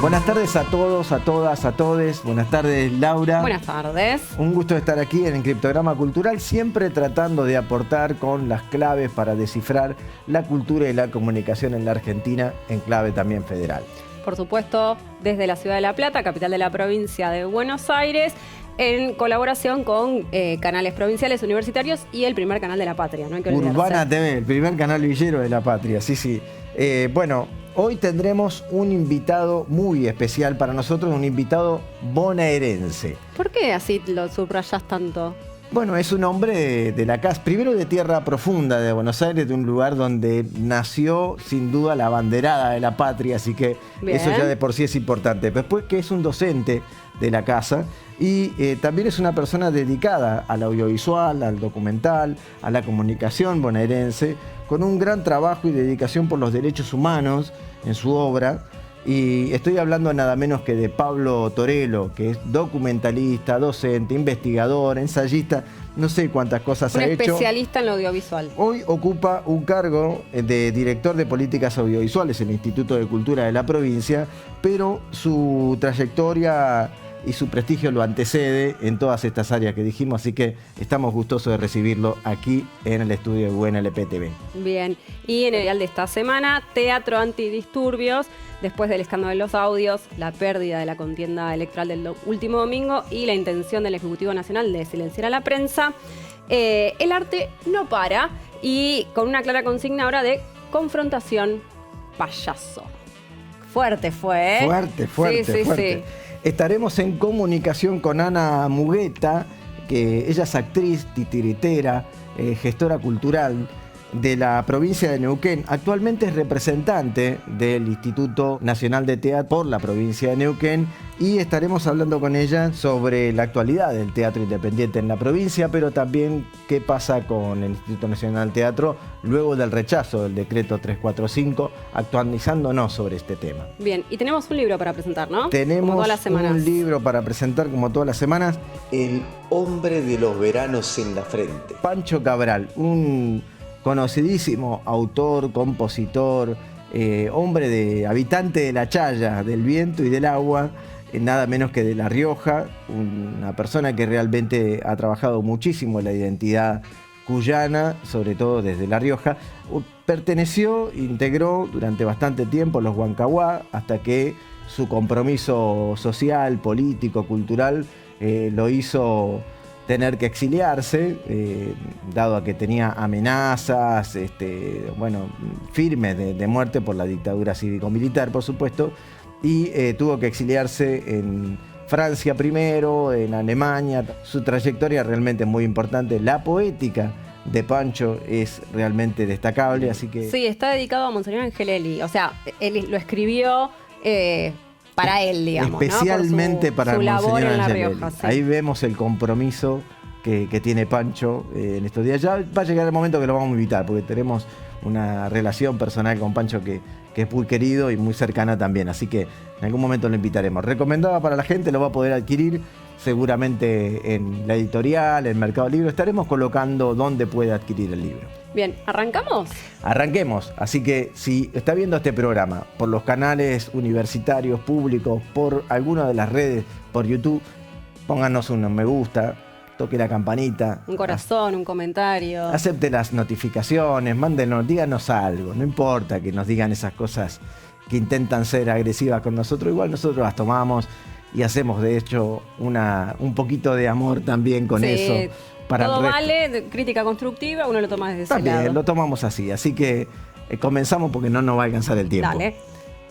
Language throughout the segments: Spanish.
Buenas tardes a todos, a todas, a todes. Buenas tardes, Laura. Buenas tardes. Un gusto estar aquí en el Criptograma Cultural, siempre tratando de aportar con las claves para descifrar la cultura y la comunicación en la Argentina, en clave también federal. Por supuesto, desde la ciudad de La Plata, capital de la provincia de Buenos Aires, en colaboración con canales provinciales, universitarios y el primer canal de la patria, no hay que olvidarse. Urbana TV, el primer canal villero de la patria, sí. Bueno, hoy tendremos un invitado muy especial para nosotros, un invitado bonaerense. ¿Por qué así lo subrayás tanto? Bueno, es un hombre de la casa, primero de tierra profunda de Buenos Aires, de un lugar donde nació sin duda la banderada de la patria, así que Bien. Eso ya de por sí es importante. Después que es un docente de la casa y también es una persona dedicada al audiovisual, al documental, a la comunicación bonaerense, con un gran trabajo y dedicación por los derechos humanos en su obra. Y estoy hablando nada menos que de Pablo Torello, que es documentalista, docente, investigador, ensayista, no sé cuántas cosas ha hecho. Un especialista en lo audiovisual. Hoy ocupa un cargo de director de políticas audiovisuales en el Instituto de Cultura de la provincia, pero su trayectoria y su prestigio lo antecede en todas estas áreas que dijimos, así que estamos gustosos de recibirlo aquí en el estudio de UNLP TV. Bien, y en el dial de esta semana, Teatro Antidisturbios, después del escándalo de los audios, la pérdida de la contienda electoral del último domingo y la intención del Ejecutivo Nacional de silenciar a la prensa, el arte no para, y con una clara consigna ahora de confrontación payaso. Fuerte fue, ¿eh? Fuerte. Sí. Estaremos en comunicación con Ana Mugueta, que ella es actriz, titiritera, gestora cultural de la provincia de Neuquén. Actualmente es representante del Instituto Nacional de Teatro por la provincia de Neuquén y estaremos hablando con ella sobre la actualidad del teatro independiente en la provincia, pero también qué pasa con el Instituto Nacional de Teatro luego del rechazo del decreto 345, actualizándonos sobre este tema. Bien, y tenemos un libro para presentar, ¿no? Tenemos como todas las semanas. Un libro para presentar como todas las semanas. El hombre de los veranos en la frente. Pancho Cabral, un conocidísimo autor, compositor, habitante de la Chaya, del viento y del agua, nada menos que de La Rioja, una persona que realmente ha trabajado muchísimo en la identidad cuyana, sobre todo desde La Rioja. Integró durante bastante tiempo los Huancahuá, hasta que su compromiso social, político, cultural, lo hizo tener que exiliarse, dado a que tenía amenazas firmes de muerte por la dictadura cívico-militar, por supuesto, y tuvo que exiliarse en Francia primero, en Alemania. Su trayectoria realmente es muy importante. La poética de Pancho es realmente destacable, así que... Sí, está dedicado a Monseñor Angelelli, o sea, él lo escribió... para él, digamos, especialmente, ¿no? Para su labor Monseñor en La Angelelli. Rioja. Sí. Ahí vemos el compromiso que tiene Pancho en estos días. Ya va a llegar el momento que lo vamos a invitar, porque tenemos una relación personal con Pancho que es muy querido y muy cercana también. Así que en algún momento lo invitaremos. Recomendada para la gente, lo va a poder adquirir seguramente en la editorial, en Mercado Libre. Estaremos colocando dónde puede adquirir el libro. Bien, ¿arrancamos? Arranquemos. Así que si está viendo este programa por los canales universitarios, públicos, por alguna de las redes, por YouTube, pónganos un me gusta, toque la campanita. Un corazón, un comentario. Acepte las notificaciones, mándenos, díganos algo. No importa que nos digan esas cosas que intentan ser agresivas con nosotros. Igual nosotros las tomamos y hacemos de hecho un poquito de amor también con eso. Todo vale, crítica constructiva, uno lo toma desde ese lado. También lo tomamos así que comenzamos porque no nos va a alcanzar el tiempo. Dale.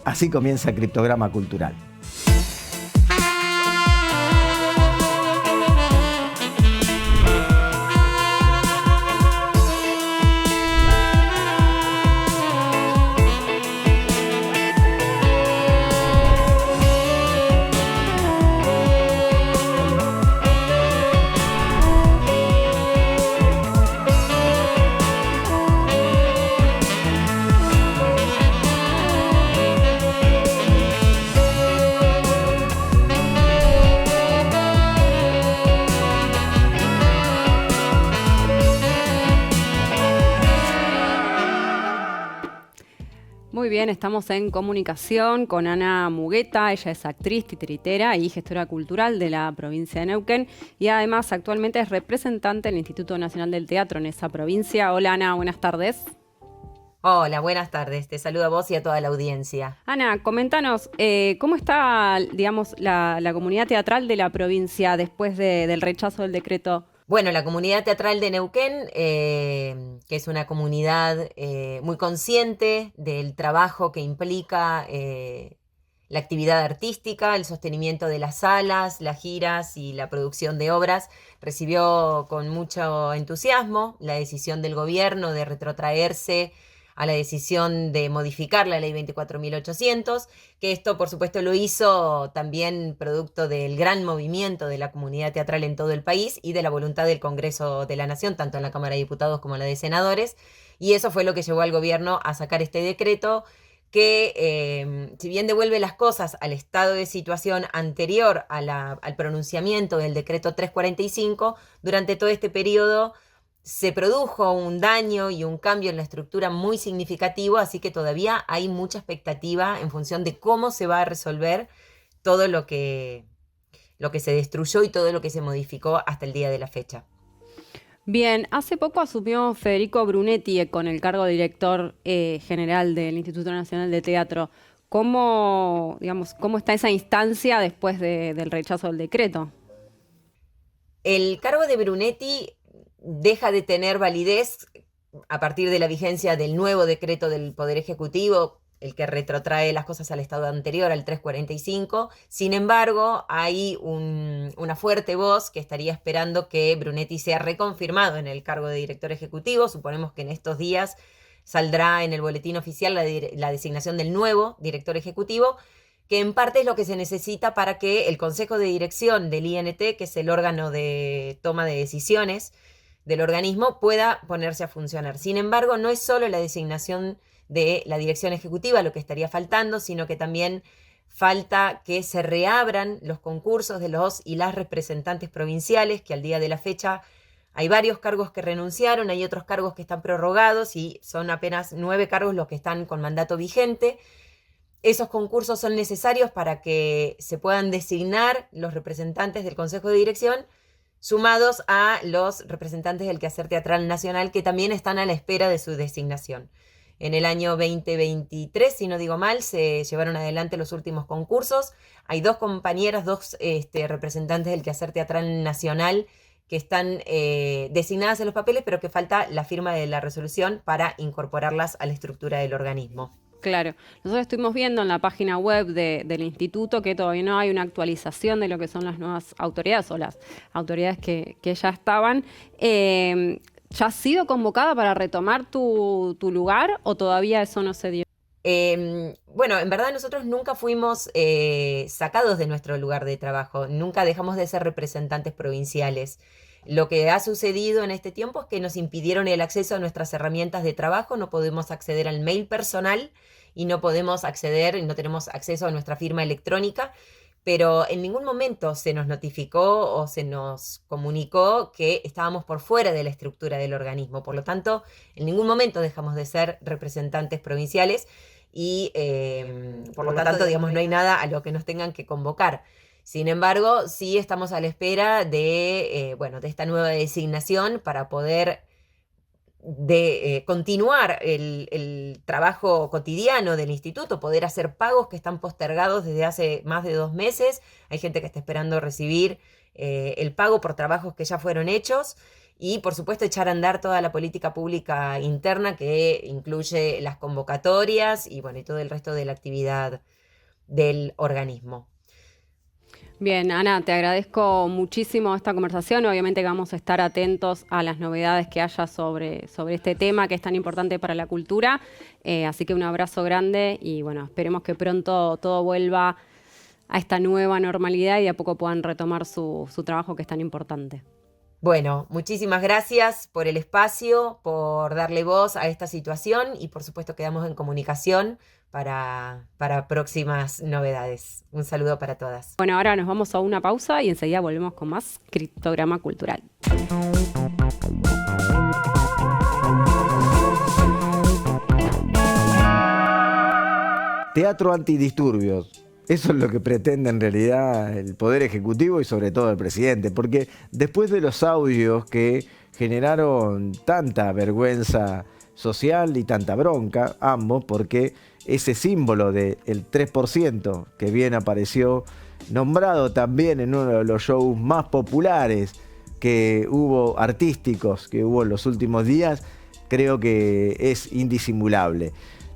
Así comienza Criptograma Cultural. Muy bien, estamos en comunicación con Ana Mugueta. Ella es actriz, titiritera y gestora cultural de la provincia de Neuquén y además actualmente es representante del Instituto Nacional del Teatro en esa provincia. Hola Ana, buenas tardes. Hola, buenas tardes. Te saludo a vos y a toda la audiencia. Ana, coméntanos, ¿cómo está, digamos, la comunidad teatral de la provincia después del rechazo del decreto? Bueno, la comunidad teatral de Neuquén, que es una comunidad muy consciente del trabajo que implica la actividad artística, el sostenimiento de las salas, las giras y la producción de obras, recibió con mucho entusiasmo la decisión del gobierno de retrotraerse a la decisión de modificar la ley 24.800, que esto por supuesto lo hizo también producto del gran movimiento de la comunidad teatral en todo el país y de la voluntad del Congreso de la Nación, tanto en la Cámara de Diputados como en la de Senadores, y eso fue lo que llevó al gobierno a sacar este decreto que, si bien devuelve las cosas al estado de situación anterior al pronunciamiento del decreto 345, durante todo este periodo se produjo un daño y un cambio en la estructura muy significativo, así que todavía hay mucha expectativa en función de cómo se va a resolver todo lo que se destruyó y todo lo que se modificó hasta el día de la fecha. Bien, hace poco asumió Federico Brunetti con el cargo de director general del Instituto Nacional de Teatro. ¿Cómo está esa instancia después del rechazo del decreto? El cargo de Brunetti deja de tener validez a partir de la vigencia del nuevo decreto del Poder Ejecutivo, el que retrotrae las cosas al estado anterior, al 345. Sin embargo, hay una fuerte voz que estaría esperando que Brunetti sea reconfirmado en el cargo de director ejecutivo. Suponemos que en estos días saldrá en el boletín oficial la designación del nuevo director ejecutivo, que en parte es lo que se necesita para que el Consejo de Dirección del INT, que es el órgano de toma de decisiones del organismo, pueda ponerse a funcionar. Sin embargo, no es solo la designación de la dirección ejecutiva lo que estaría faltando, sino que también falta que se reabran los concursos de los y las representantes provinciales, que al día de la fecha hay varios cargos que renunciaron, hay otros cargos que están prorrogados y son apenas 9 cargos los que están con mandato vigente. Esos concursos son necesarios para que se puedan designar los representantes del Consejo de Dirección, sumados a los representantes del quehacer teatral nacional, que también están a la espera de su designación. En el año 2023, si no digo mal, se llevaron adelante los últimos concursos. Hay 2 compañeras, 2 representantes del quehacer teatral nacional que están designadas en los papeles, pero que falta la firma de la resolución para incorporarlas a la estructura del organismo. Claro, nosotros estuvimos viendo en la página web del instituto que todavía no hay una actualización de lo que son las nuevas autoridades o las autoridades que ya estaban. ¿Ya has sido convocada para retomar tu lugar o todavía eso no se dio? Bueno, en verdad nosotros nunca fuimos sacados de nuestro lugar de trabajo, nunca dejamos de ser representantes provinciales. Lo que ha sucedido en este tiempo es que nos impidieron el acceso a nuestras herramientas de trabajo, no podemos acceder al mail personal y no podemos acceder, no tenemos acceso a nuestra firma electrónica, pero en ningún momento se nos notificó o se nos comunicó que estábamos por fuera de la estructura del organismo. Por lo tanto, en ningún momento dejamos de ser representantes provinciales y por lo tanto, digamos, no hay nada a lo que nos tengan que convocar. Sin embargo, sí estamos a la espera de esta nueva designación para poder continuar el trabajo cotidiano del instituto, poder hacer pagos que están postergados desde hace más de 2 meses. Hay gente que está esperando recibir el pago por trabajos que ya fueron hechos y, por supuesto, echar a andar toda la política pública interna que incluye las convocatorias y todo el resto de la actividad del organismo. Bien, Ana, te agradezco muchísimo esta conversación. Obviamente que vamos a estar atentos a las novedades que haya sobre este tema que es tan importante para la cultura. Así que un abrazo grande y esperemos que pronto todo vuelva a esta nueva normalidad y de a poco puedan retomar su trabajo que es tan importante. Bueno, muchísimas gracias por el espacio, por darle voz a esta situación y por supuesto quedamos en comunicación para próximas novedades. Un saludo para todas. Bueno, ahora nos vamos a una pausa y enseguida volvemos con más Criptograma Cultural. teatro antidisturbios. Eso es lo que pretende en realidad el Poder Ejecutivo y sobre todo el presidente, porque después de los audios que generaron tanta vergüenza social y tanta bronca, ambos, porque ese símbolo del 3% que bien apareció, nombrado también en uno de los shows más populares que hubo, artísticos que hubo en los últimos días, creo que es indisimulable.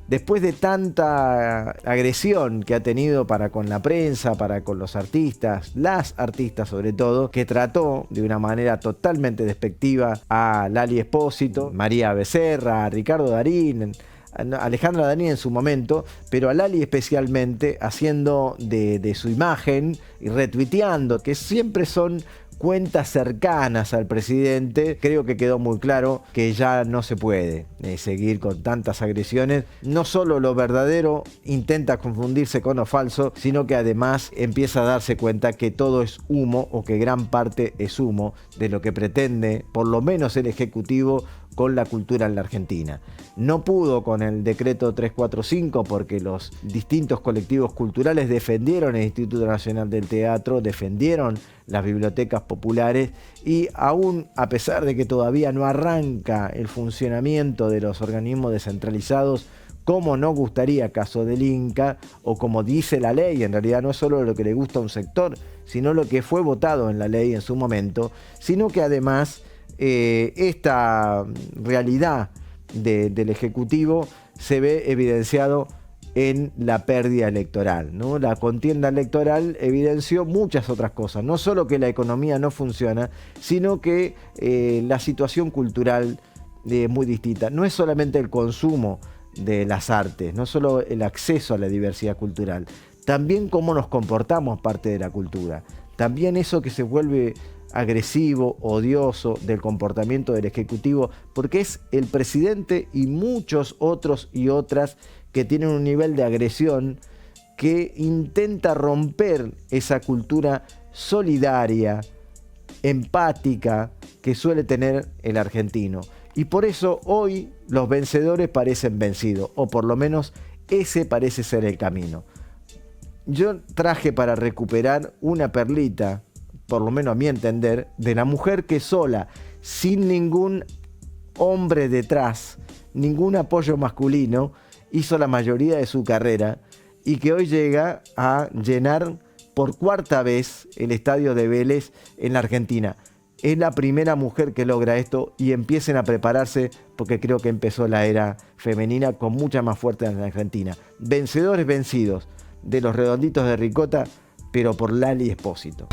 Después de tanta agresión que ha tenido para con la prensa, para con los artistas, las artistas sobre todo, que trató de una manera totalmente despectiva a Lali Espósito, María Becerra, a Ricardo Darín, a Alejandra Darín en su momento, pero a Lali especialmente, haciendo de su imagen y retuiteando, que siempre son cuentas cercanas al presidente. Creo que quedó muy claro que ya no se puede seguir con tantas agresiones. No solo lo verdadero intenta confundirse con lo falso, sino que además empieza a darse cuenta que todo es humo, o que gran parte es humo de lo que pretende, por lo menos el Ejecutivo, con la cultura en la Argentina. No pudo con el decreto 345 porque los distintos colectivos culturales defendieron el Instituto Nacional del Teatro, defendieron las bibliotecas populares, y aún a pesar de que todavía no arranca el funcionamiento de los organismos descentralizados, como nos gustaría, caso del Inca, o como dice la ley, en realidad no es solo lo que le gusta a un sector, sino lo que fue votado en la ley en su momento, sino que además esta realidad del Ejecutivo se ve evidenciado en la pérdida electoral, ¿no? La contienda electoral evidenció muchas otras cosas, no solo que la economía no funciona, sino que la situación cultural es muy distinta. No es solamente el consumo de las artes, no solo el acceso a la diversidad cultural, también cómo nos comportamos parte de la cultura, también eso que se vuelve agresivo, odioso del comportamiento del Ejecutivo, porque es el presidente y muchos otros y otras que tienen un nivel de agresión que intenta romper esa cultura solidaria, empática que suele tener el argentino. Y por eso hoy los vencedores parecen vencidos, o por lo menos ese parece ser el camino. Yo traje para recuperar una perlita, por lo menos a mi entender, de la mujer que sola, sin ningún hombre detrás, ningún apoyo masculino, hizo la mayoría de su carrera y que hoy llega a llenar por cuarta vez el estadio de Vélez en la Argentina. Es la primera mujer que logra esto, y empiecen a prepararse porque creo que empezó la era femenina con mucha más fuerza en la Argentina. Vencedores vencidos de los Redonditos de Ricota, pero por Lali Espósito.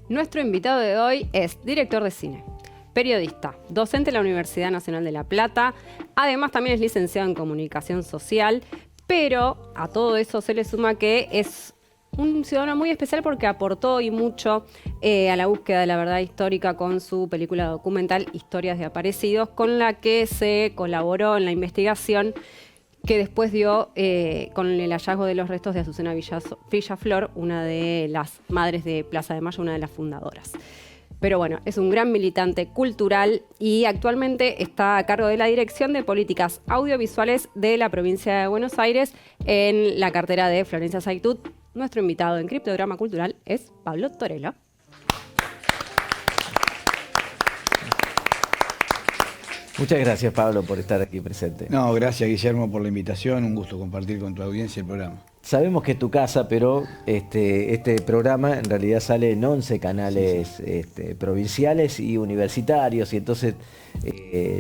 Nuestro invitado de hoy es director de cine, periodista, docente en la Universidad Nacional de La Plata, además también es licenciado en comunicación social, pero a todo eso se le suma que es un ciudadano muy especial porque aportó y mucho a la búsqueda de la verdad histórica con su película documental Historias de Aparecidos, con la que se colaboró en la investigación que después dio con el hallazgo de los restos de Azucena Villaflor, una de las madres de Plaza de Mayo, una de las fundadoras. Pero bueno, es un gran militante cultural y actualmente está a cargo de la Dirección de Políticas Audiovisuales de la provincia de Buenos Aires en la cartera de Florencia Saitud. Nuestro invitado en Criptograma Cultural es Pablo Torello. Muchas gracias, Pablo, por estar aquí presente. No, gracias, Guillermo, por la invitación. Un gusto compartir con tu audiencia el programa. Sabemos que es tu casa, pero este programa en realidad sale en 11 canales provinciales y universitarios, y entonces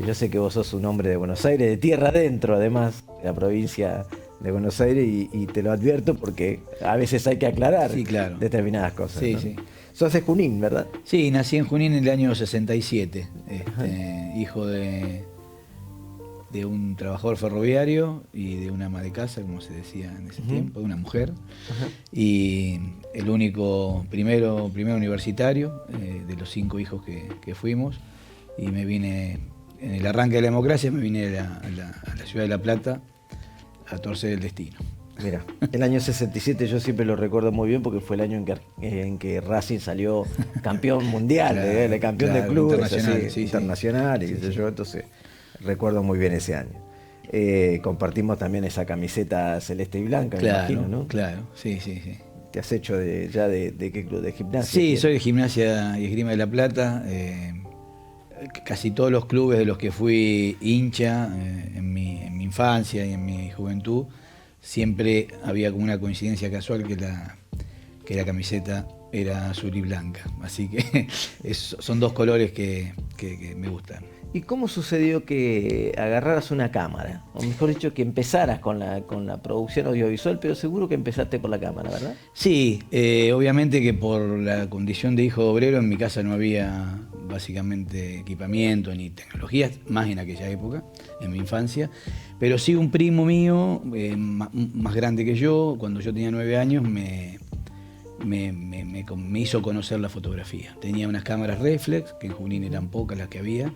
yo sé que vos sos un hombre de Buenos Aires, de tierra adentro, además, de la provincia de Buenos Aires, y te lo advierto porque a veces hay que aclarar determinadas cosas. Sí, ¿no? sí. Sos de Junín, ¿verdad? Sí, nací en Junín en el año 67, hijo de un trabajador ferroviario y de una ama de casa, como se decía en ese tiempo, de una mujer. Y el único primero universitario de los 5 hijos que fuimos. Y me vine, en el arranque de la democracia, me vine a la ciudad de La Plata a torcer el destino. Mira, el año 67 yo siempre lo recuerdo muy bien porque fue el año en que Racing salió campeón mundial, campeón de clubes, internacional, y qué sé yo, entonces recuerdo muy bien ese año. Compartimos también esa camiseta celeste y blanca, me imagino, ¿no? Claro, sí. ¿Te has hecho de qué club? ¿De Gimnasia? Sí, soy de Gimnasia y Esgrima de La Plata. Casi todos los clubes de los que fui hincha en mi infancia y en mi juventud, siempre había como una coincidencia casual que la camiseta era azul y blanca. Así que son 2 colores que me gustan. ¿Y cómo sucedió que agarraras una cámara? O mejor dicho, que empezaras con la producción audiovisual, pero seguro que empezaste por la cámara, ¿verdad? Sí, obviamente que por la condición de hijo de obrero en mi casa no había básicamente equipamiento ni tecnologías, más en aquella época, en mi infancia. Pero sí, un primo mío, más grande que yo, cuando yo tenía 9 años, me hizo conocer la fotografía. Tenía unas cámaras reflex, que en Junín eran pocas las que había,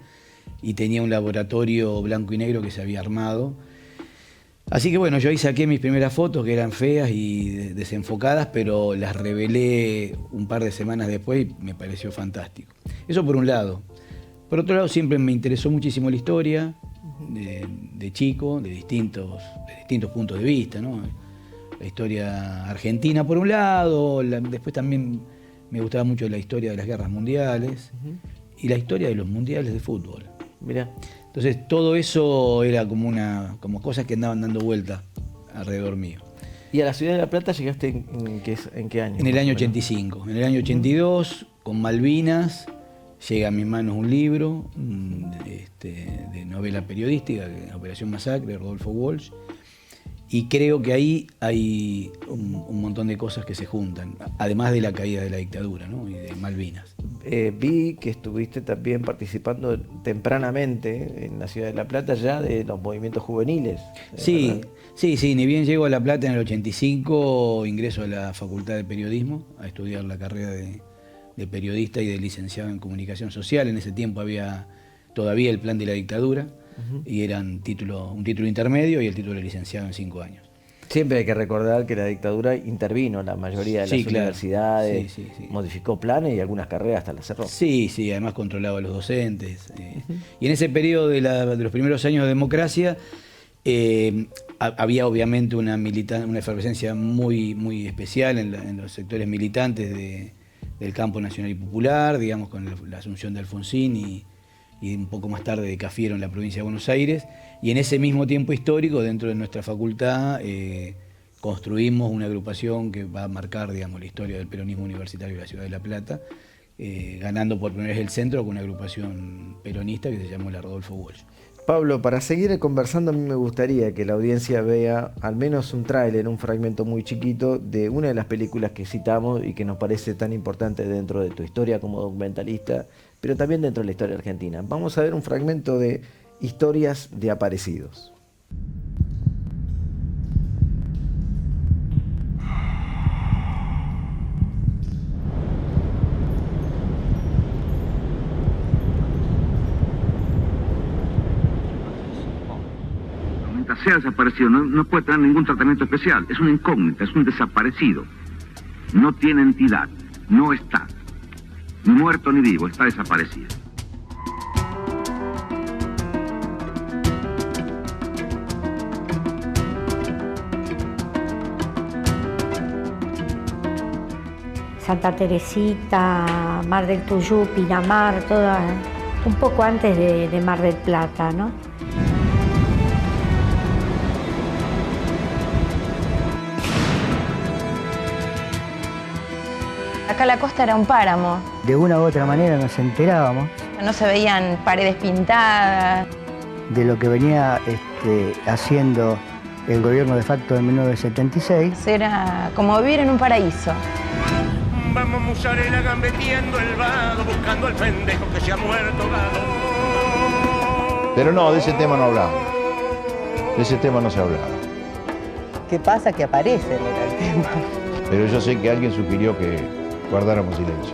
y tenía un laboratorio blanco y negro que se había armado. Así que bueno, yo ahí saqué mis primeras fotos, que eran feas y desenfocadas, pero las revelé un par de semanas después y me pareció fantástico. Eso por un lado. Por otro lado, siempre me interesó muchísimo la historia, de chico, de distintos puntos de vista, ¿no? La historia argentina por un lado, después también me gustaba mucho la historia de las guerras mundiales y la historia de los mundiales de fútbol. Mirá. Entonces todo eso era como cosas que andaban dando vuelta alrededor mío. ¿Y a la ciudad de La Plata llegaste en qué año? En el año 85. En el año 82, con Malvinas, llega a mis manos un libro de novela periodística, Operación Masacre, de Rodolfo Walsh, y creo que ahí hay un montón de cosas que se juntan, además de la caída de la dictadura, ¿no? Y de Malvinas. Vi que estuviste también participando tempranamente en la ciudad de La Plata ya de los movimientos juveniles. Sí, ni bien llego a La Plata en el 85, ingreso a la Facultad de Periodismo a estudiar la carrera de periodista y de licenciado en Comunicación Social. En ese tiempo había todavía el plan de la dictadura y era un título intermedio y el título de licenciado en 5 años. Siempre hay que recordar que la dictadura intervino en la mayoría de las universidades, modificó planes y algunas carreras hasta las cerró. Sí, además controlaba a los docentes. Y en ese periodo de los primeros años de democracia había obviamente una efervescencia muy, muy especial en los sectores militantes del campo nacional y popular, digamos, con la asunción de Alfonsín y un poco más tarde de Cafiero en la provincia de Buenos Aires. Y en ese mismo tiempo histórico, dentro de nuestra facultad, construimos una agrupación que va a marcar, digamos, la historia del peronismo universitario de la ciudad de La Plata, ganando por primera vez el centro con una agrupación peronista que se llamó la Rodolfo Walsh. Pablo, para seguir conversando, a mí me gustaría que la audiencia vea al menos un tráiler, un fragmento muy chiquito de una de las películas que citamos y que nos parece tan importante dentro de tu historia como documentalista, pero también dentro de la historia argentina. Vamos a ver un fragmento de Historias de Aparecidos. muerta, sea desaparecido, no puede tener ningún tratamiento especial. Es una incógnita, es un desaparecido. No tiene entidad, no está. Ni muerto ni vivo, está desaparecido. Santa Teresita, Mar del Tuyú, Pinamar, toda, un poco antes de Mar del Plata, ¿no? Acá la costa era un páramo. De una u otra manera nos enterábamos. No se veían paredes pintadas. De lo que venía haciendo el gobierno de facto en 1976. Era como vivir en un paraíso. Vamos musarela gambeteando el vado, buscando al pendejo que se ha muerto gado. Pero no, de ese tema no hablamos. De ese tema no se hablaba. ¿Qué pasa? Que aparece el tema. Pero yo sé que alguien sugirió que guardáramos silencio.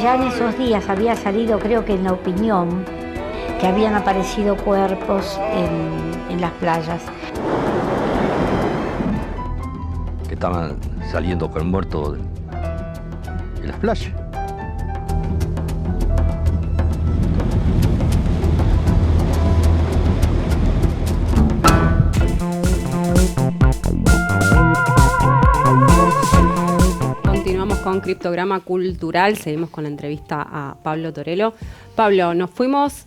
Ya en esos días había salido, creo que en La Opinión, que habían aparecido cuerpos en las playas. Que estaban saliendo con muertos en las playas. Continuamos con Criptograma Cultural, seguimos con la entrevista a Pablo Torello. Pablo, nos fuimos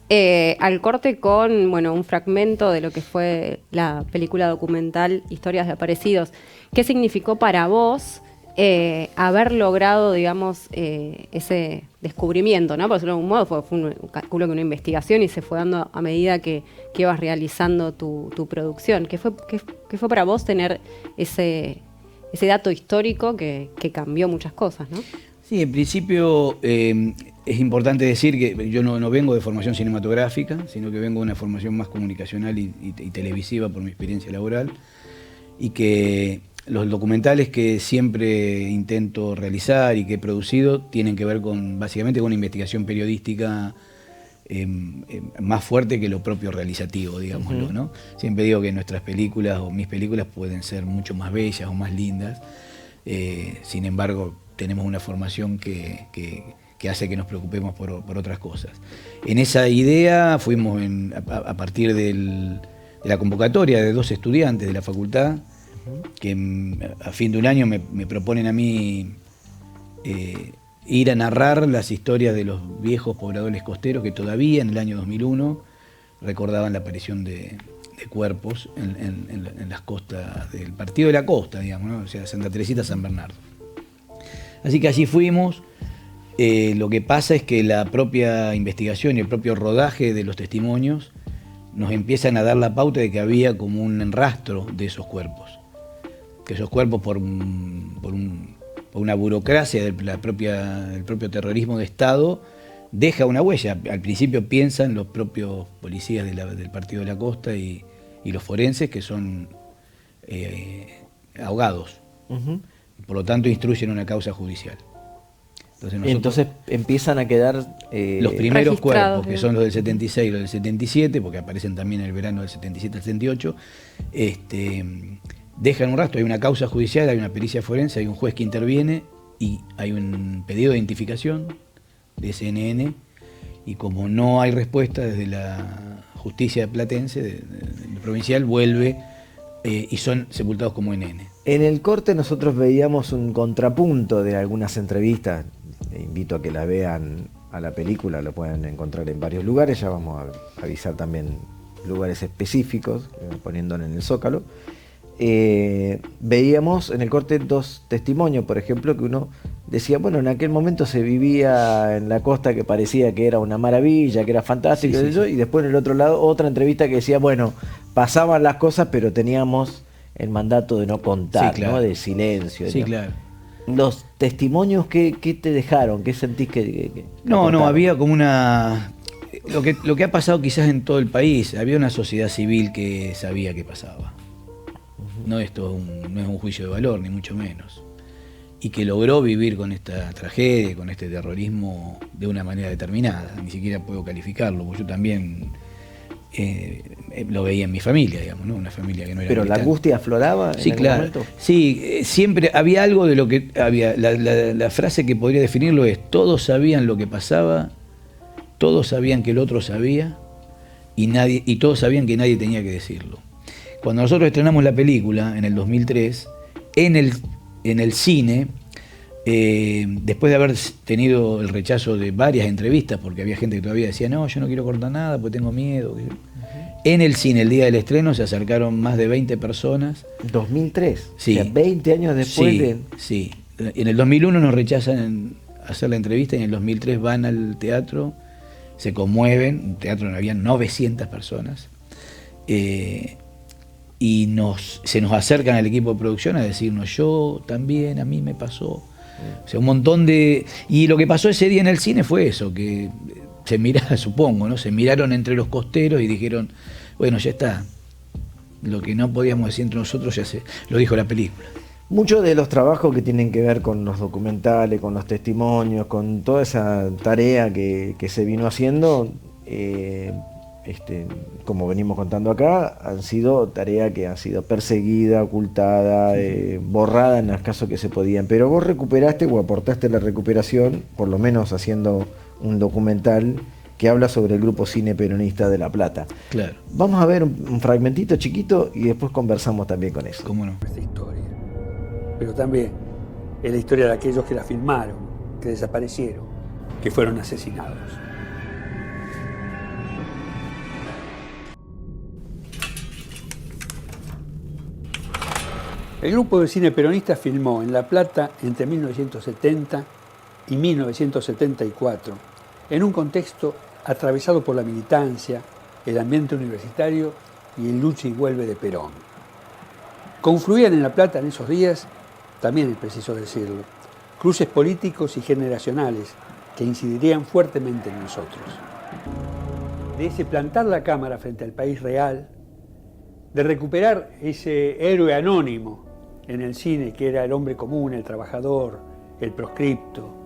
al corte con un fragmento de lo que fue la película documental Historias de Aparecidos. ¿Qué significó para vos haber logrado, digamos, ese descubrimiento, ¿no? Por decirlo de algún modo, calculo que una investigación y se fue dando a medida que ibas realizando tu producción. ¿Qué fue para vos tener ese dato histórico que cambió muchas cosas, ¿no? Sí, en principio es importante decir que yo no vengo de formación cinematográfica, sino que vengo de una formación más comunicacional y televisiva por mi experiencia laboral, y que los documentales que siempre intento realizar y que he producido tienen que ver básicamente con una investigación periodística más fuerte que lo propio realizativo, digámoslo, ¿no? Siempre digo que nuestras películas o mis películas pueden ser mucho más bellas o más lindas, sin embargo tenemos una formación que hace que nos preocupemos por otras cosas. En esa idea fuimos a partir de la convocatoria de 2 estudiantes de la facultad, que a fin de un año me proponen a mí ir a narrar las historias de los viejos pobladores costeros que todavía en el año 2001 recordaban la aparición de cuerpos en las costas del Partido de la Costa, digamos, ¿no? O sea, Santa Teresita, San Bernardo. Así que allí fuimos. Lo que pasa es que la propia investigación y el propio rodaje de los testimonios nos empiezan a dar la pauta de que había como un rastro de esos cuerpos. Que esos cuerpos por una burocracia del propio terrorismo de Estado deja una huella. Al principio piensan los propios policías del Partido de la Costa y los forenses que son ahogados. Por lo tanto instruyen una causa judicial. Entonces empiezan a quedar los primeros cuerpos, que son los del 76 y los del 77, porque aparecen también en el verano del 77 al 78, dejan un rastro. Hay una causa judicial, hay una pericia forense, hay un juez que interviene y hay un pedido de identificación de CNN, y como no hay respuesta desde la justicia platense, de provincial, vuelve y son sepultados como NN. En el corte nosotros veíamos un contrapunto de algunas entrevistas. Invito a que la vean a la película, lo pueden encontrar en varios lugares. Ya vamos a avisar también lugares específicos, poniéndolo en el Zócalo. Veíamos en el corte 2 testimonios, por ejemplo, que uno decía, bueno, en aquel momento se vivía en la costa que parecía que era una maravilla, que era fantástico, y después en el otro lado otra entrevista que decía, bueno, pasaban las cosas, pero teníamos el mandato de no contar, ¿no? De silencio. Sí, claro. Los testimonios, ¿qué te dejaron? ¿Qué sentís que No, había como una... Lo que ha pasado quizás en todo el país, había una sociedad civil que sabía qué pasaba. No esto no es un juicio de valor, ni mucho menos. Y que logró vivir con esta tragedia, con este terrorismo de una manera determinada. Ni siquiera puedo calificarlo, porque yo también lo veía en mi familia, digamos, ¿no? Una familia que no era Pero la militante. angustia afloraba Sí, en algún claro. momento. Sí, siempre había algo de lo que había. La frase que podría definirlo es: todos sabían lo que pasaba, todos sabían que el otro sabía y todos sabían que nadie tenía que decirlo. Cuando nosotros estrenamos la película en el 2003, en el cine, después de haber tenido el rechazo de varias entrevistas, porque había gente que todavía decía, no, yo no quiero cortar nada porque tengo miedo. En el cine, el día del estreno, se acercaron más de 20 personas. 2003, Sí. o sea, 20 años después Sí, de... sí. En el 2001 nos rechazan hacer la entrevista y en el 2003 van al teatro, se conmueven, un teatro donde había 900 personas, y se nos acercan al equipo de producción a decirnos, yo también, a mí me pasó. O sea, un montón de... Y lo que pasó ese día en el cine fue eso, que se miraron, supongo, ¿no? Se miraron entre los costeros y dijeron, bueno, ya está. Lo que no podíamos decir entre nosotros ya lo dijo la película. Muchos de los trabajos que tienen que ver con los documentales, con los testimonios, con toda esa tarea que se vino haciendo, como venimos contando acá, han sido tarea que ha sido perseguida, ocultada, borrada en los casos que se podían. Pero vos recuperaste o aportaste la recuperación, por lo menos haciendo un documental que habla sobre el grupo Cine Peronista de La Plata. Claro. Vamos a ver un fragmentito chiquito y después conversamos también con eso. ¿Cómo no? Esta historia. Pero también es la historia de aquellos que la filmaron, que desaparecieron, que fueron asesinados. El grupo de cine peronista filmó en La Plata entre 1970 y 1974, en un contexto atravesado por la militancia, el ambiente universitario y el lucha y vuelve de Perón. Confluían en La Plata en esos días, también es preciso decirlo, cruces políticos y generacionales que incidirían fuertemente en nosotros. De ese plantar la cámara frente al país real, de recuperar ese héroe anónimo en el cine que era el hombre común, el trabajador, el proscripto.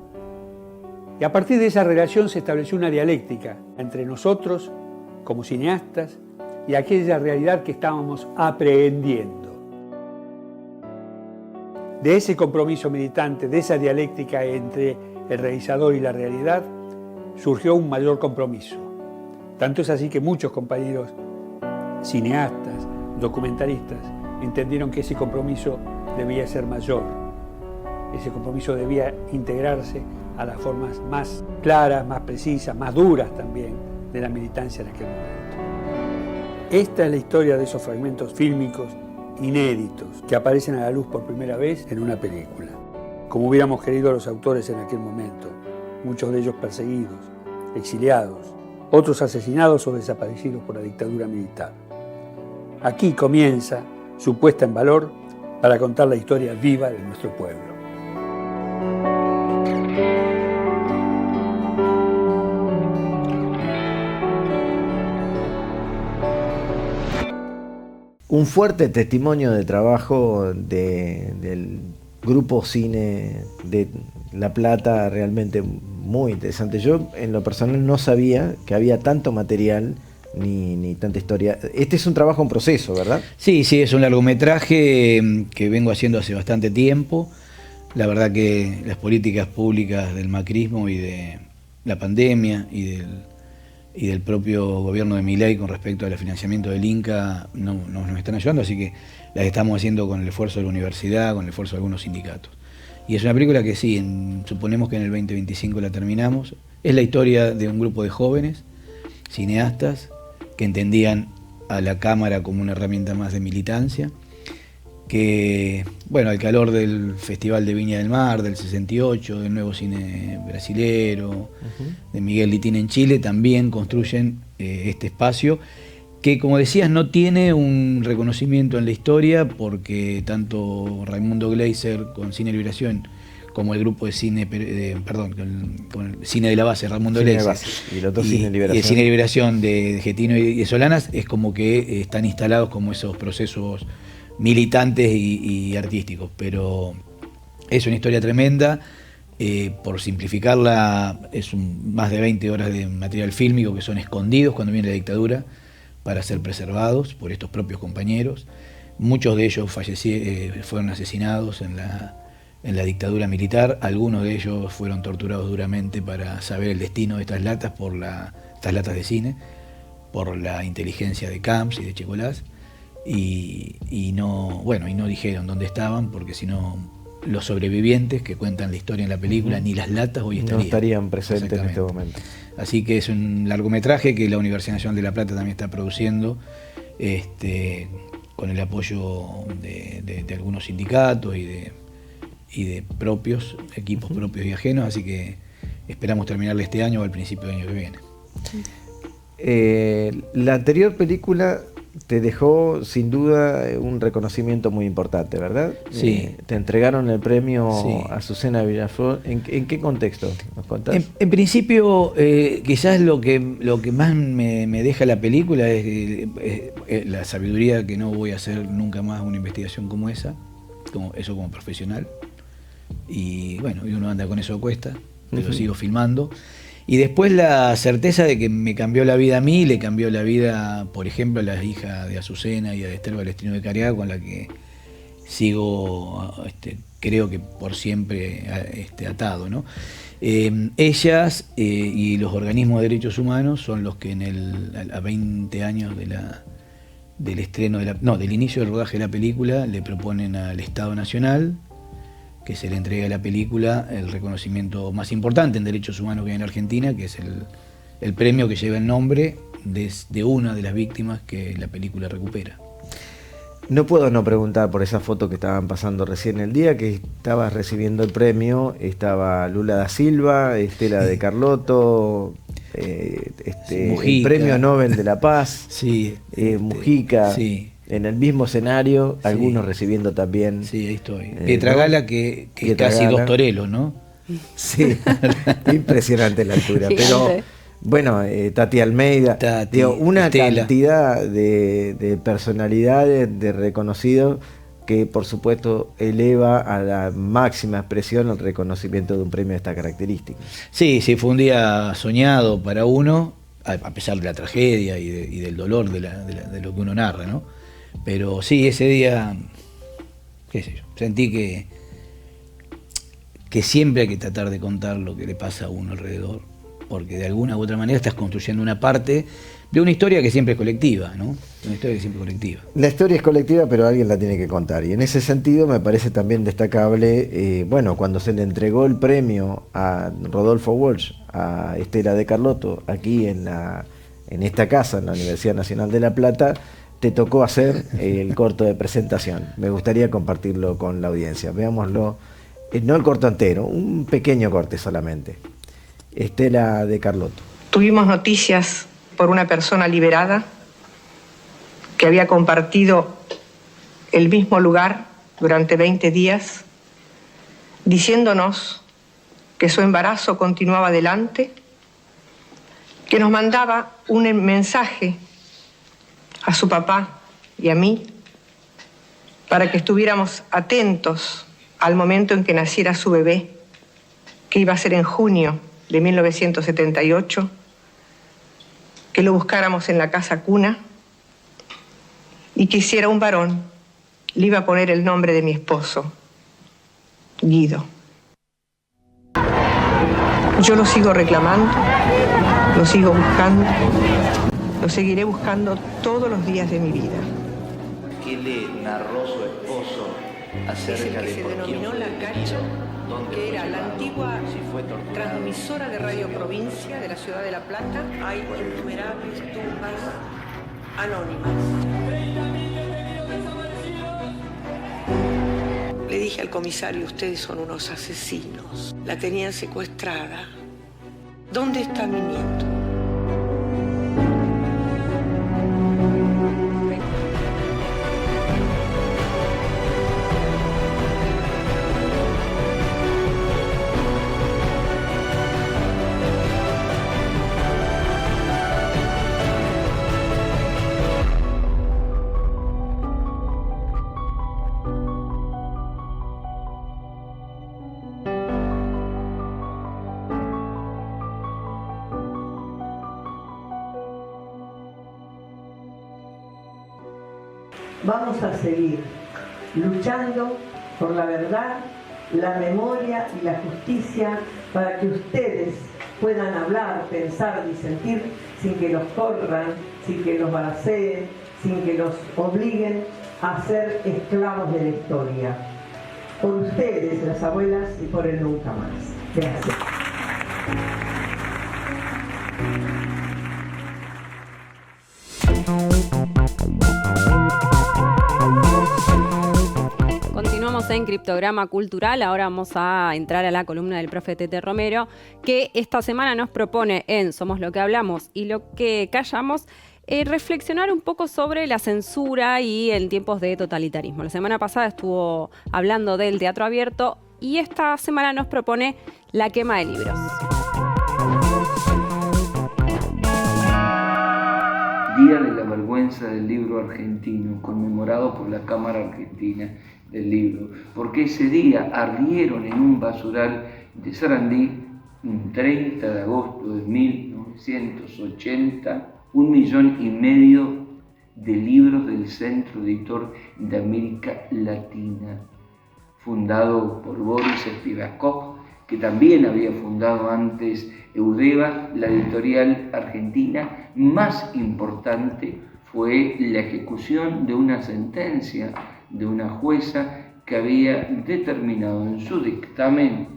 Y a partir de esa relación se estableció una dialéctica entre nosotros, como cineastas, y aquella realidad que estábamos aprehendiendo. De ese compromiso militante, de esa dialéctica entre el realizador y la realidad, surgió un mayor compromiso. Tanto es así que muchos compañeros cineastas, documentalistas, entendieron que ese compromiso debía ser mayor. Ese compromiso debía integrarse a las formas más claras, más precisas, más duras también de la militancia en aquel momento. Esta es la historia de esos fragmentos fílmicos inéditos que aparecen a la luz por primera vez en una película. Como hubiéramos querido los autores en aquel momento, muchos de ellos perseguidos, exiliados, otros asesinados o desaparecidos por la dictadura militar. Aquí comienza su puesta en valor para contar la historia viva de nuestro pueblo. Un fuerte testimonio de trabajo del grupo Cine de La Plata, realmente muy interesante. Yo en lo personal no sabía que había tanto material ni tanta historia. Este es un trabajo en proceso, ¿verdad? Sí, es un largometraje que vengo haciendo hace bastante tiempo. La verdad que las políticas públicas del macrismo y de la pandemia y del propio gobierno de Milei con respecto al financiamiento del Inca no nos están ayudando, así que las estamos haciendo con el esfuerzo de la universidad, con el esfuerzo de algunos sindicatos. Y es una película que sí, suponemos que en el 2025 la terminamos. Es la historia de un grupo de jóvenes, cineastas, que entendían a la cámara como una herramienta más de militancia, que, bueno, al calor del Festival de Viña del Mar, del 68, del nuevo cine brasilero, de Miguel Litín en Chile, también construyen este espacio que, como decías, no tiene un reconocimiento en la historia porque tanto Raimundo Gleiser con Cine Liberación como el grupo de cine, con el Cine de la Base, Raimundo Gleiser, y el otro Cine Liberación. Y el Cine Liberación de Getino y de Solanas, es como que están instalados como esos procesos militantes y artísticos, pero es una historia tremenda. Por simplificarla, más de 20 horas de material fílmico que son escondidos cuando viene la dictadura, para ser preservados por estos propios compañeros. Muchos de ellos fueron asesinados en la dictadura militar, algunos de ellos fueron torturados duramente para saber el destino de estas latas, estas latas de cine, por la inteligencia de Camps y de Checolás, y no dijeron dónde estaban, porque si no, los sobrevivientes que cuentan la historia en la película, ni las latas hoy estarían. No estarían presentes en este momento. Así que es un largometraje que la Universidad Nacional de La Plata también está produciendo, con el apoyo de algunos sindicatos y de propios, equipos propios y ajenos, así que esperamos terminarla este año o al principio del año que viene. La anterior película te dejó sin duda un reconocimiento muy importante, ¿verdad? Sí. Te entregaron el premio Sí. Azucena Villaflor. ¿En qué contexto? ¿Nos contás? En principio, quizás lo que más me deja la película es la sabiduría, que no voy a hacer nunca más una investigación como esa, como profesional. Y bueno, y uno anda con eso a cuesta, pero sigo filmando. Y después la certeza de que me cambió la vida a mí, le cambió la vida, por ejemplo, a la hija de Azucena y a Esther Balestrino de Careaga, con la que sigo, creo que por siempre atado, ¿no? Ellas y los organismos de derechos humanos son los que a 20 años del estreno del inicio del rodaje de la película, le proponen al Estado Nacional que se le entrega a la película el reconocimiento más importante en derechos humanos que hay en Argentina, que es el premio que lleva el nombre de una de las víctimas que la película recupera. No puedo no preguntar por esa foto que estaban pasando recién. El día que estabas recibiendo el premio estaba Lula da Silva, Estela de Carlotto, el Premio Nobel de la Paz, sí, Mujica, sí. En el mismo escenario, Sí. algunos recibiendo también. Sí, ahí estoy. Pietragala, ¿no? que es casi dos torelos, ¿no? Sí, impresionante la altura. Pero bueno, Tati Almeida, una Estela. cantidad de personalidades, de reconocidos, que por supuesto eleva a la máxima expresión el reconocimiento de un premio de esta característica. Sí, fue un día soñado para uno, a pesar de la tragedia y del dolor de lo que uno narra, ¿no? Pero sí, ese día, qué sé yo, sentí que siempre hay que tratar de contar lo que le pasa a uno alrededor, porque de alguna u otra manera estás construyendo una parte de una historia que siempre es colectiva, ¿no? Una historia que siempre es colectiva. La historia es colectiva, pero alguien la tiene que contar. Y en ese sentido me parece también destacable, cuando se le entregó el premio a Rodolfo Walsh, a Estela de Carlotto, aquí en esta casa, en la Universidad Nacional de La Plata, te tocó hacer el corto de presentación. Me gustaría compartirlo con la audiencia. Veámoslo, no el corto entero, un pequeño corte solamente. Estela de Carlotto. Tuvimos noticias por una persona liberada que había compartido el mismo lugar durante 20 días, diciéndonos que su embarazo continuaba adelante, que nos mandaba un mensaje a su papá y a mí para que estuviéramos atentos al momento en que naciera su bebé, que iba a ser en junio de 1978, que lo buscáramos en la casa cuna y que si era un varón, le iba a poner el nombre de mi esposo, Guido. Yo lo sigo reclamando, lo sigo buscando, lo seguiré buscando todos los días de mi vida. ¿Qué le narró su esposo acerca de por quién fue detenido? Que era la antigua transmisora de Radio Provincia de la ciudad de La Plata. Hay innumerables tumbas anónimas. Le dije al comisario, ustedes son unos asesinos. La tenían secuestrada. ¿Dónde está mi nieto? vamos a seguir luchando por la verdad, la memoria y la justicia para que ustedes puedan hablar, pensar, disentir sin que los corran, sin que los balaceen, sin que los obliguen a ser esclavos de la historia. Por ustedes, las abuelas, y por el nunca más. Gracias. Continuamos en Criptograma Cultural. Ahora vamos a entrar a la columna del profe Tete Romero, que esta semana nos propone en Somos lo que hablamos y lo que callamos reflexionar un poco sobre la censura y en tiempos de totalitarismo. La semana pasada estuvo hablando del teatro abierto y esta semana nos propone la quema de libros. Día de la vergüenza del libro argentino, conmemorado por la Cámara Argentina del Libro, porque ese día ardieron en un basural de Sarandí, un 30 de agosto de 1980, 1,5 millones de libros del Centro Editor de América Latina, fundado por Boris Spivakov, que también había fundado antes Eudeva. La editorial argentina más importante fue la ejecución de una sentencia de una jueza que había determinado en su dictamen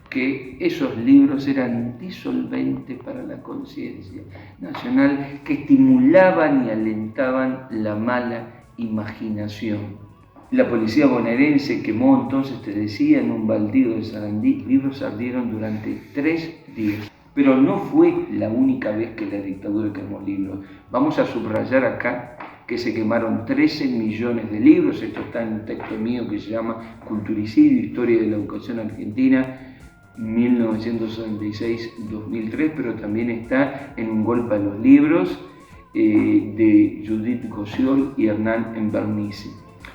que esos libros eran disolventes para la conciencia nacional, que estimulaban y alentaban la mala imaginación. La policía bonaerense quemó entonces, te decía, en un baldío de Sarandí. Libros ardieron durante 3 días. Pero no fue la única vez que la dictadura quemó libros. Vamos a subrayar acá que se quemaron 13 millones de libros. Esto está en un texto mío que se llama Culturicidio, Historia de la Educación Argentina, 1966-2003, pero también está en Un golpe a los libros de Judith Gociol y Hernán Envernice.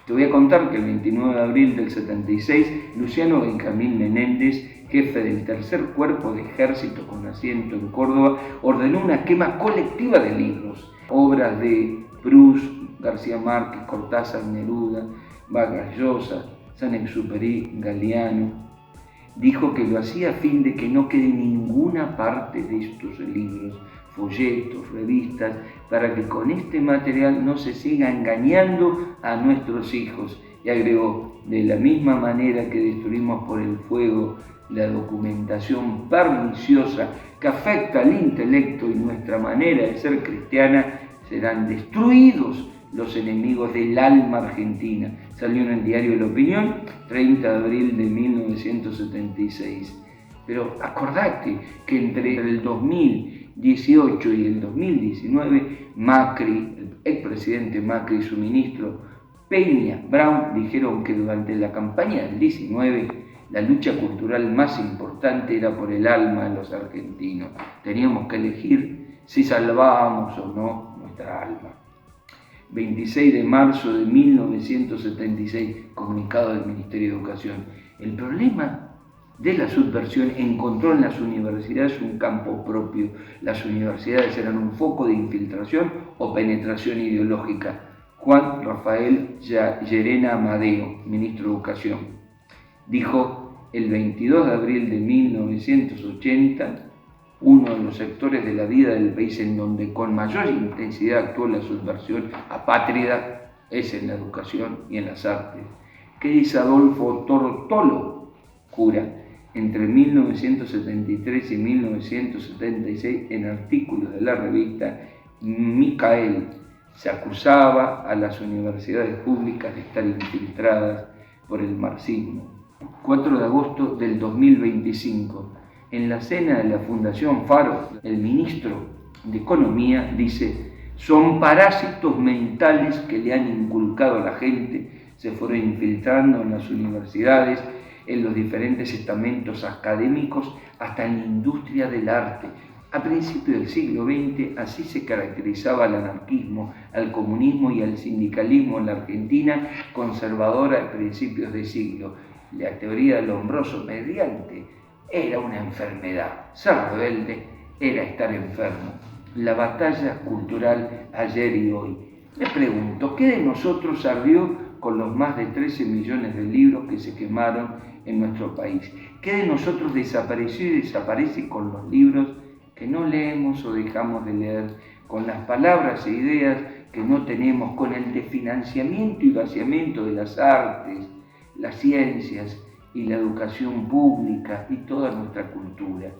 Te voy a contar que el 29 de abril del 76, Luciano Benjamín Menéndez, jefe del tercer cuerpo de ejército con asiento en Córdoba, ordenó una quema colectiva de libros, obras de Proust, García Márquez, Cortázar, Neruda, Vargas Llosa, Saint-Exupéry, Galeano. Dijo que lo hacía a fin de que no quede ninguna parte de estos libros, folletos, revistas, para que con este material no se siga engañando a nuestros hijos. Y agregó, de la misma manera que destruimos por el fuego la documentación perniciosa que afecta al intelecto y nuestra manera de ser cristiana, serán destruidos los enemigos del alma argentina. Salió en el diario La Opinión, 30 de abril de 1976. Pero acordate que entre el 2018 y el 2019, Macri, el expresidente Macri y su ministro Peña Brown dijeron que durante la campaña del 19 la lucha cultural más importante era por el alma de los argentinos. Teníamos que elegir si salvábamos o no nuestra alma. 26 de marzo de 1976, comunicado del Ministerio de Educación. El problema de la subversión encontró en las universidades un campo propio. Las universidades eran un foco de infiltración o penetración ideológica. Juan Rafael Llerena Amadeo, ministro de Educación, dijo el 22 de abril de 1980, uno de los sectores de la vida del país en donde con mayor intensidad actuó la subversión apátrida es en la educación y en las artes. ¿Qué dice Adolfo Tortolo, cura? Entre 1973 y 1976, en artículos de la revista Micael, se acusaba a las universidades públicas de estar infiltradas por el marxismo. 4 de agosto del 2025, en la cena de la Fundación Faro, el ministro de Economía dice: son parásitos mentales que le han inculcado a la gente, se fueron infiltrando en las universidades, en los diferentes estamentos académicos, hasta en la industria del arte. A principios del siglo XX así se caracterizaba al anarquismo, al comunismo y al sindicalismo en la Argentina conservadora a principios de siglo. La teoría del hombroso mediante era una enfermedad. Ser rebelde era estar enfermo. La batalla cultural ayer y hoy. Me pregunto, ¿qué de nosotros ardió con los más de 13 millones de libros que se quemaron en nuestro país? ¿Qué de nosotros desapareció y desaparece con los libros que no leemos o dejamos de leer, con las palabras e ideas que no tenemos, con el desfinanciamiento y vaciamiento de las artes, las ciencias y la educación pública y toda nuestra cultura?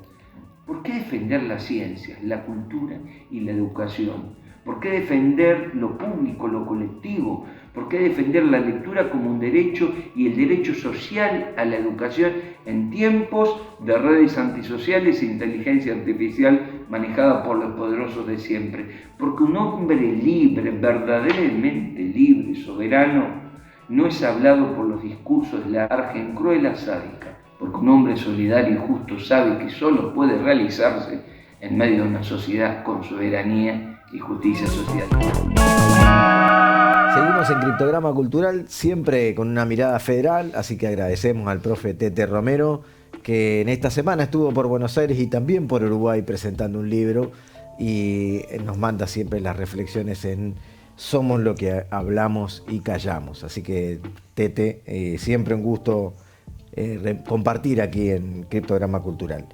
¿Por qué defender las ciencias, la cultura y la educación? ¿Por qué defender lo público, lo colectivo? ¿Por qué defender la lectura como un derecho y el derecho social a la educación en tiempos de redes antisociales e inteligencia artificial manejada por los poderosos de siempre? Porque un hombre libre, verdaderamente libre, soberano, no es hablado por los discursos de la argen cruela sádica. Porque un hombre solidario y justo sabe que solo puede realizarse en medio de una sociedad con soberanía y justicia social. Seguimos en Criptograma Cultural, siempre con una mirada federal, así que agradecemos al profe Tete Romero, que en esta semana estuvo por Buenos Aires y también por Uruguay presentando un libro, y nos manda siempre las reflexiones en somos lo que hablamos y callamos. Así que, Tete, siempre un gusto compartir aquí en Criptograma Cultural.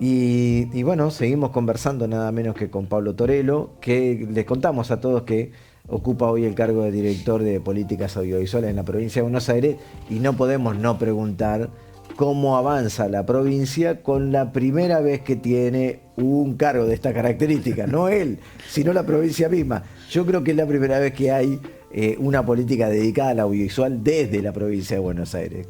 Y bueno, seguimos conversando nada menos que con Pablo Torello, que les contamos a todos que ocupa hoy el cargo de director de políticas audiovisuales en la provincia de Buenos Aires, y no podemos no preguntar cómo avanza la provincia con la primera vez que tiene un cargo de esta característica, no él, sino la provincia misma. Yo creo que es la primera vez que hay una política dedicada al audiovisual desde la provincia de Buenos Aires.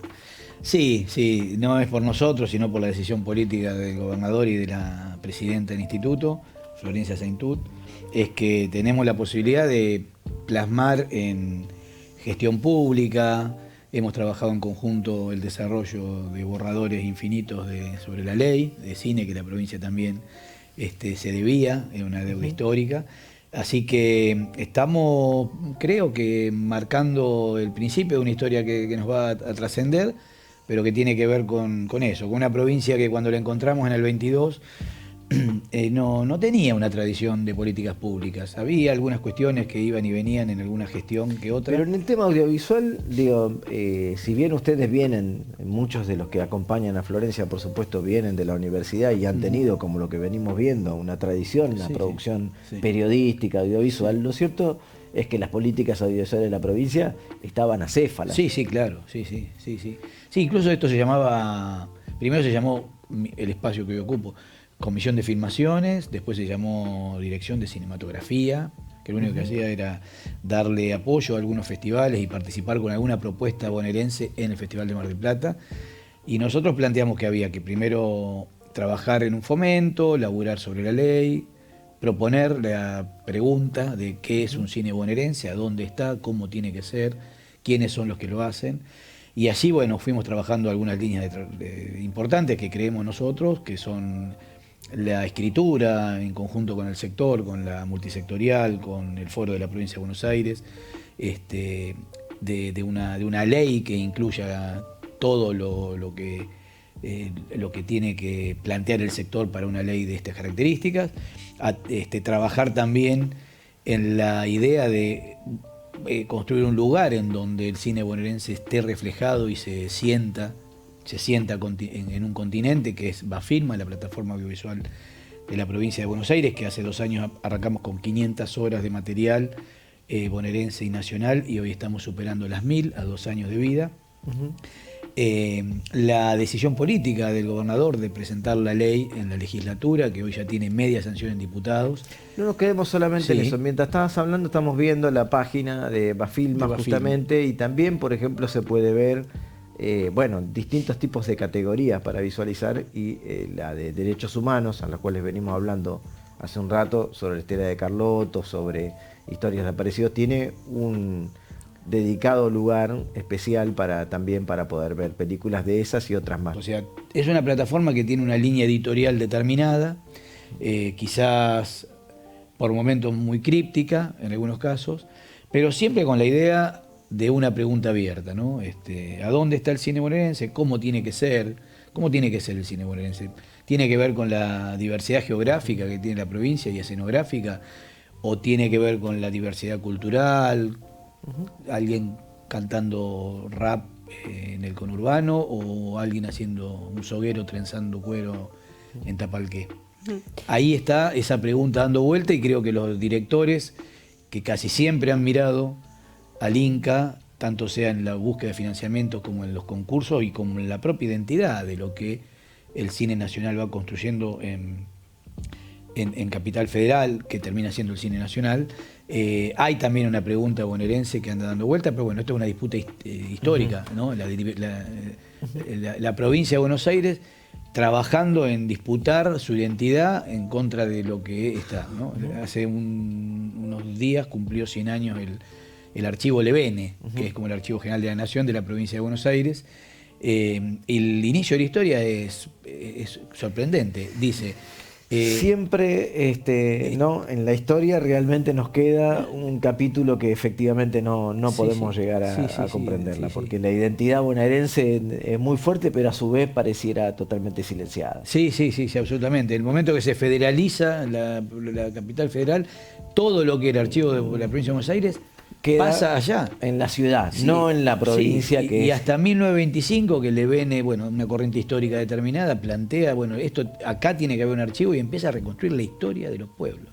Sí, no es por nosotros, sino por la decisión política del gobernador y de la presidenta del instituto, Florencia Saintut, es que tenemos la posibilidad de plasmar en gestión pública. Hemos trabajado en conjunto el desarrollo de borradores infinitos sobre la ley de cine, que la provincia también se debía, es una deuda histórica. Así que estamos, creo que, marcando el principio de una historia que nos va a trascender, pero que tiene que ver con eso, con una provincia que cuando la encontramos en el 22 no tenía una tradición de políticas públicas. Había algunas cuestiones que iban y venían en alguna gestión que otra. Pero en el tema audiovisual, digo, si bien ustedes vienen, muchos de los que acompañan a Florencia, por supuesto, vienen de la universidad y han tenido, como lo que venimos viendo, una tradición, una producción periodística, audiovisual, lo cierto es que las políticas audiovisuales de la provincia estaban acéfalas. Sí, claro, sí. Sí, incluso esto se llamaba, primero se llamó el espacio que yo ocupo, Comisión de Filmaciones, después se llamó Dirección de Cinematografía, que lo único que hacía era darle apoyo a algunos festivales y participar con alguna propuesta bonaerense en el Festival de Mar del Plata. Y nosotros planteamos que había que primero trabajar en un fomento, laburar sobre la ley, proponer la pregunta de qué es un cine bonaerense, a dónde está, cómo tiene que ser, quiénes son los que lo hacen. Y así, bueno, fuimos trabajando algunas líneas importantes que creemos nosotros, que son la escritura en conjunto con el sector, con la multisectorial, con el Foro de la Provincia de Buenos Aires, de una ley que incluya todo lo que tiene que plantear el sector para una ley de estas características, trabajar también en la idea de construir un lugar en donde el cine bonaerense esté reflejado y se sienta en un continente, que es Bafilma, la plataforma audiovisual de la provincia de Buenos Aires, que hace 2 años arrancamos con 500 horas de material bonaerense y nacional, y hoy estamos superando las 1000 a 2 años de vida. La decisión política del gobernador de presentar la ley en la legislatura, que hoy ya tiene media sanción en diputados. No nos quedemos solamente en eso. Mientras estabas hablando, estamos viendo la página de Bafilma, justamente, y también, por ejemplo, se puede ver distintos tipos de categorías para visualizar, y la de derechos humanos, a las cuales venimos hablando hace un rato, sobre la historia de Carlotto, sobre historias de desaparecidos, tiene un dedicado lugar especial también para poder ver películas de esas y otras más. O sea, es una plataforma que tiene una línea editorial determinada, quizás por momentos muy críptica en algunos casos, pero siempre con la idea de una pregunta abierta, ¿no? ¿A dónde está el cine bonaerense? ¿Cómo tiene que ser? ¿Cómo tiene que ser el cine bonaerense? ¿Tiene que ver con la diversidad geográfica que tiene la provincia y escenográfica? o tiene que ver con la diversidad cultural, alguien cantando rap en el conurbano o alguien haciendo un soguero trenzando cuero en Tapalqué. Ahí está esa pregunta dando vuelta y creo que los directores que casi siempre han mirado al Inca, tanto sea en la búsqueda de financiamientos como en los concursos y como en la propia identidad de lo que el cine nacional va construyendo en Capital Federal, que termina siendo el cine nacional. Hay también una pregunta bonaerense que anda dando vuelta, pero bueno, esto es una disputa histórica, ¿no? La provincia de Buenos Aires trabajando en disputar su identidad en contra de lo que está, ¿no? Hace unos días cumplió 100 años el archivo Levene, que es como el Archivo General de la Nación de la provincia de Buenos Aires. El inicio de la historia es sorprendente. Dice... siempre ¿no? En la historia realmente nos queda un capítulo que efectivamente no podemos llegar a comprenderla, porque la identidad bonaerense es muy fuerte, pero a su vez pareciera totalmente silenciada. Sí, absolutamente. El momento que se federaliza la capital federal, todo lo que era archivo de la provincia de Buenos Aires pasa allá. En la ciudad, no en la provincia. Y hasta 1925, que Levene, bueno, una corriente histórica determinada, plantea, bueno, esto acá tiene que haber un archivo y empieza a reconstruir la historia de los pueblos.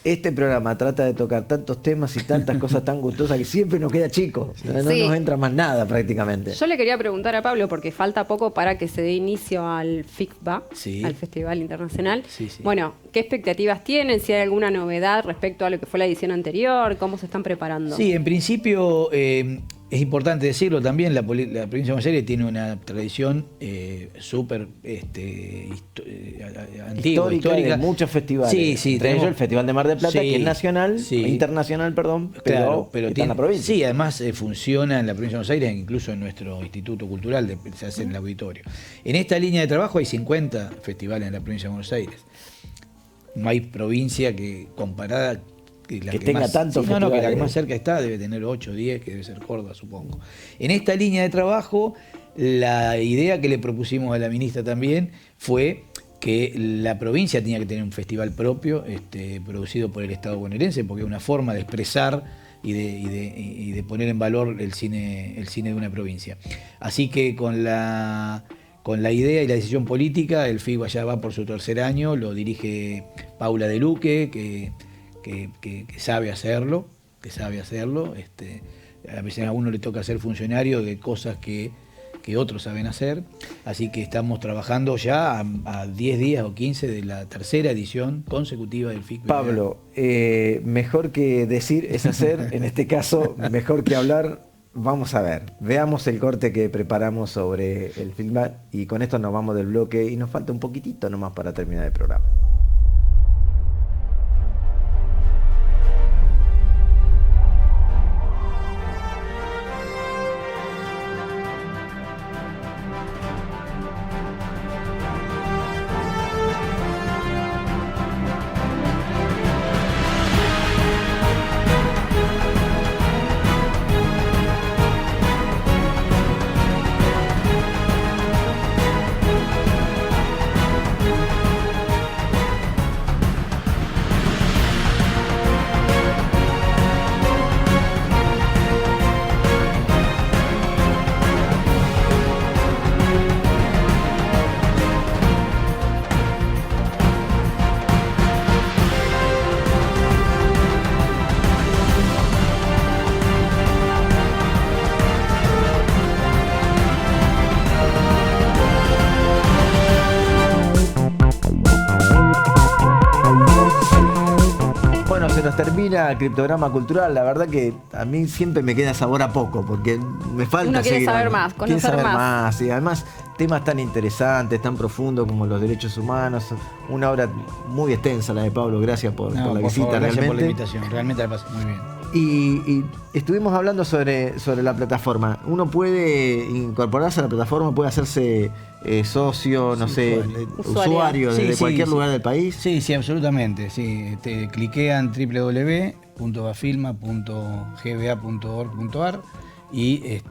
Este programa trata de tocar tantos temas y tantas cosas tan gustosas que siempre nos queda chico. No nos entra más nada prácticamente. Yo le quería preguntar a Pablo, porque falta poco para que se dé inicio al FICBA, al Festival Internacional. Bueno, ¿qué expectativas tienen? Si hay alguna novedad respecto a lo que fue la edición anterior, ¿cómo se están preparando? Sí, en principio... es importante decirlo también, la provincia de Buenos Aires tiene una tradición súper antigua, histórica. De muchos festivales. Entre ellos el Festival de Mar del Plata, que es nacional, internacional, perdón, pero está en la provincia. Sí, además funciona en la provincia de Buenos Aires, incluso en nuestro Instituto Cultural, se hace en el auditorio. En esta línea de trabajo hay 50 festivales en la provincia de Buenos Aires. No hay provincia que comparada... que tenga tantos festivales. Que la que más cerca está debe tener 8 o 10, que debe ser Córdoba, supongo. En esta línea de trabajo, la idea que le propusimos a la ministra también fue que la provincia tenía que tener un festival propio, producido por el Estado bonaerense, porque es una forma de expresar y de poner en valor el cine de una provincia. Así que con la idea y la decisión política, el FICBA ya va por su 3er año, lo dirige Paula De Luque, que sabe hacerlo, a veces a uno le toca ser funcionario de cosas que otros saben hacer, así que estamos trabajando ya a 10 días o 15 de la 3ª edición consecutiva del FICBA. Pablo, mejor que decir es hacer, en este caso, mejor que hablar. Vamos a ver, veamos el corte que preparamos sobre el FICBA y con esto nos vamos del bloque y nos falta un poquitito nomás para terminar el programa. Termina Criptograma Cultural, la verdad que a mí siempre me queda sabor a poco, porque me falta uno quiere saber más, conocer más. Y además temas tan interesantes, tan profundos como los derechos humanos, una obra muy extensa la de Pablo, gracias por la visita. Gracias por la invitación, realmente la pasé muy bien. Y estuvimos hablando sobre la plataforma. Uno puede incorporarse a la plataforma, puede hacerse socio, no sé, usuario desde cualquier lugar del país. Sí, absolutamente. Sí. Cliquean www.bafilma.gba.org.ar y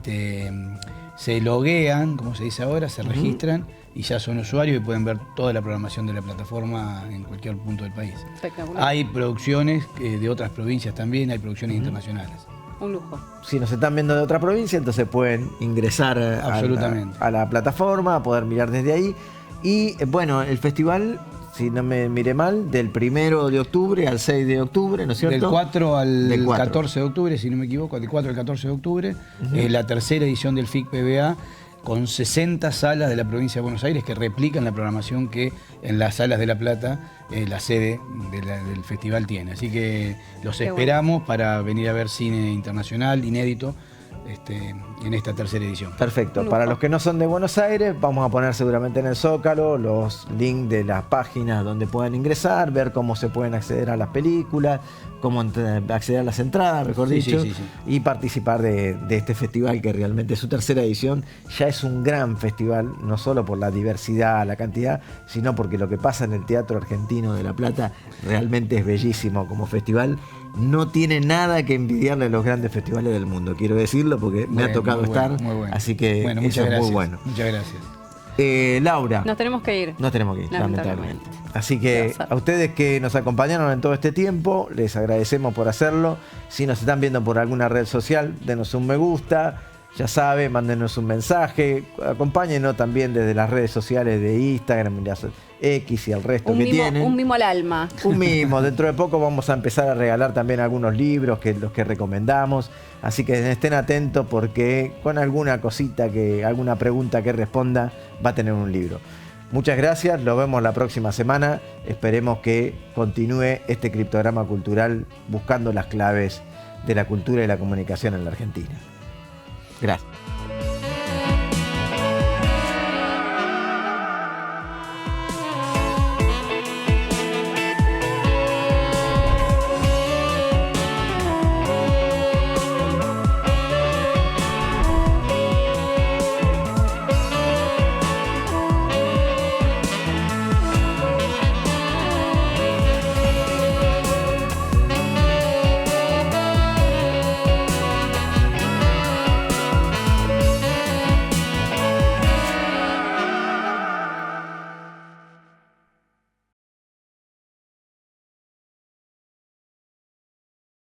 se loguean, como se dice ahora, se registran y ya son usuarios y pueden ver toda la programación de la plataforma en cualquier punto del país. Espectacular. Hay producciones de otras provincias también, hay producciones internacionales. Un lujo. Si nos están viendo de otra provincia, entonces pueden ingresar a la plataforma, a poder mirar desde ahí. Y bueno, el festival, si no me miré mal, del 1 de octubre al 6 de octubre, ¿no es cierto? Del 4 al 14 de octubre, si no me equivoco, del 4 al 14 de octubre, la tercera edición del FIC PBA, con 60 salas de la provincia de Buenos Aires que replican la programación que en las salas de La Plata, la sede del festival tiene. Así que los esperamos para venir a ver cine internacional, inédito, en esta tercera edición. Perfecto. Para los que no son de Buenos Aires, vamos a poner seguramente en el Zócalo los links de las páginas donde puedan ingresar, ver cómo se pueden acceder a las películas, cómo acceder a las entradas, mejor dicho, y participar de este festival que realmente es su tercera edición. Ya es un gran festival, no solo por la diversidad, la cantidad, sino porque lo que pasa en el Teatro Argentino de La Plata realmente es bellísimo como festival. No tiene nada que envidiarle a los grandes festivales del mundo, quiero decirlo, porque me ha tocado estar, muy bueno. Así que bueno, eso es muy bueno. Muchas gracias. Laura. Nos tenemos que ir. Nos tenemos que ir, lamentablemente. Así que a ustedes que nos acompañaron en todo este tiempo, les agradecemos por hacerlo. Si nos están viendo por alguna red social, denos un me gusta. Ya saben, mándenos un mensaje, acompáñenos también desde las redes sociales de Instagram, X y el resto que tienen. Un mimo al alma. Un mimo. Dentro de poco vamos a empezar a regalar también algunos libros, los que recomendamos. Así que estén atentos porque con alguna cosita, alguna pregunta que responda, va a tener un libro. Muchas gracias, nos vemos la próxima semana. Esperemos que continúe este criptograma cultural buscando las claves de la cultura y la comunicación en la Argentina. Gracias.